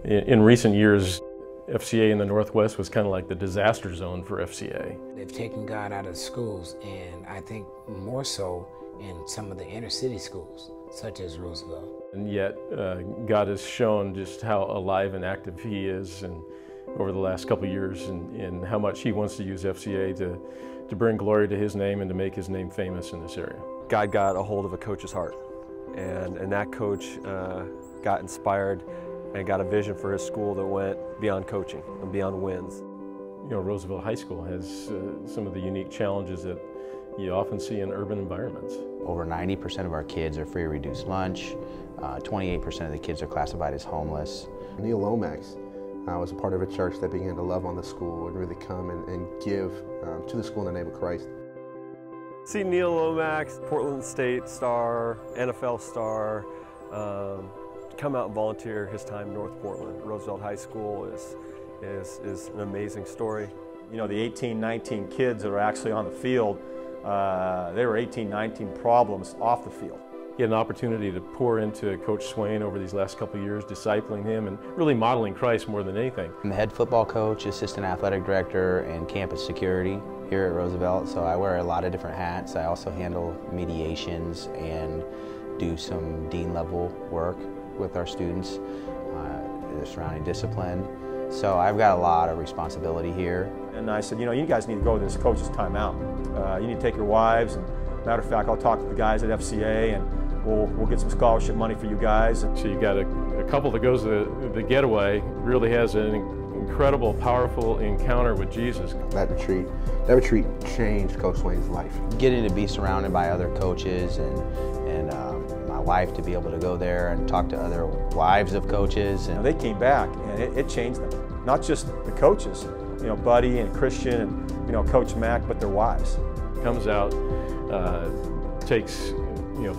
In recent years, FCA in the Northwest was kind of like the disaster zone for FCA. They've taken God out of schools, and I think more so in some of the inner city schools, such as Roosevelt. And yet, God has shown just how alive and active He is and over the last couple of years, and how much He wants to use FCA to bring glory to His name and to make His name famous in this area. God got a hold of a coach's heart, and that coach got inspired and got a vision for his school that went beyond coaching and beyond wins. You know, Roosevelt High School has some of the unique challenges that you often see in urban environments. Over 90% of our kids are free or reduced lunch. 28% of the kids are classified as homeless. Neil Lomax was a part of a church that began to love on the school and really come and give to the school in the name of Christ. See Neil Lomax, Portland State star, NFL star, come out and volunteer his time in North Portland. Roosevelt High School is an amazing story. You know, the 18, 19 kids that are actually on the field, there were 18, 19 problems off the field. He had an opportunity to pour into Coach Swain over these last couple of years, discipling him and really modeling Christ more than anything. I'm the head football coach, assistant athletic director, and campus security here at Roosevelt, so I wear a lot of different hats. I also handle mediations and do some dean level work with our students, the surrounding discipline. So I've got a lot of responsibility here. And I said, you know, you guys need to go to this coach's timeout. You need to take your wives, and matter of fact, I'll talk to the guys at FCA and we'll get some scholarship money for you guys. So you got a couple that goes to the getaway, really has an incredible, powerful encounter with Jesus. That retreat changed Coach Swain's life. Getting to be surrounded by other coaches and my wife to be able to go there and talk to other wives of coaches. And they came back and it changed them. Not just the coaches, you know, Buddy and Christian and, you know, Coach Mack, but their wives. Comes out, takes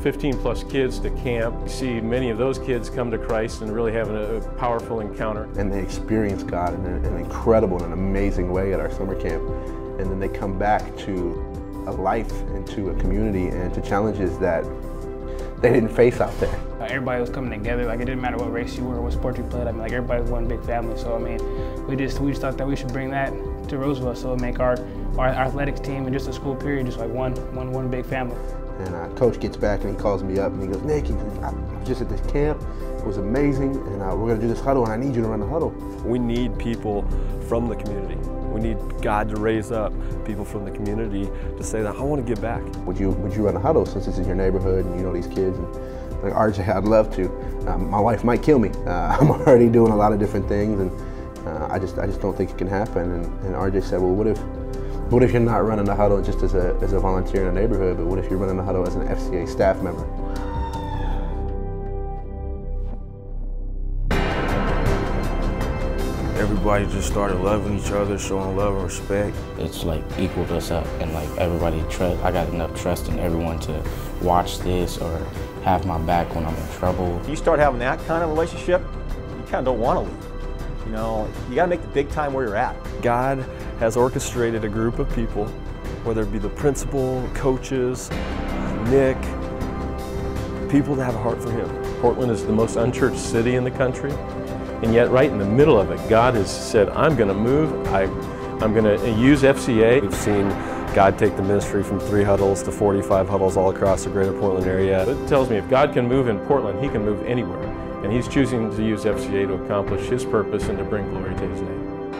15 plus kids to camp. You see many of those kids come to Christ and really having a powerful encounter. And they experience God in an incredible and an amazing way at our summer camp. And then they come back to a life and to a community and to challenges that they didn't face out there. Everybody was coming together. Like, it didn't matter what race you were, what sport you played. I mean, like, everybody was one big family. So I mean, we just thought that we should bring that to Roosevelt, so make our athletics team and just the school period just like one big family. And Coach gets back and he calls me up and he goes, Nick, I was just at this camp. It was amazing, and we're going to do this huddle, and I need you to run the huddle. We need people from the community. We need God to raise up people from the community to say that I want to give back. Would you run a huddle since this is your neighborhood and you know these kids? And like, RJ, I'd love to. My wife might kill me. I'm already doing a lot of different things, and I just don't think it can happen. And RJ said, well, what if you're not running the huddle just as a volunteer in the neighborhood, but what if you're running the huddle as an FCA staff member? Everybody just started loving each other, showing love and respect. It's like equaled us up, and like everybody I got enough trust in everyone to watch this or have my back when I'm in trouble. If you start having that kind of relationship, you kind of don't want to leave. You know, you got to make the big time where you're at. God has orchestrated a group of people, whether it be the principal, coaches, Nick, people that have a heart for Him. Portland is the most unchurched city in the country, and yet right in the middle of it, God has said, I'm going to move, I'm going to use FCA. We've seen God take the ministry from 3 huddles to 45 huddles all across the greater Portland area. It tells me if God can move in Portland, He can move anywhere. And He's choosing to use FCA to accomplish His purpose and to bring glory to His name.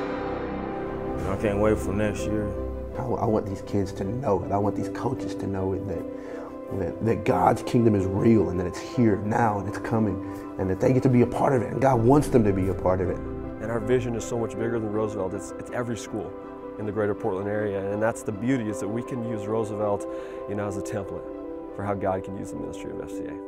I can't wait for next year. I want these kids to know it. I want these coaches to know it, that God's kingdom is real and that it's here now and it's coming, and that they get to be a part of it, and God wants them to be a part of it. And our vision is so much bigger than Roosevelt. It's every school in the greater Portland area, and that's the beauty, is that we can use Roosevelt, as a template for how God can use the ministry of FCA.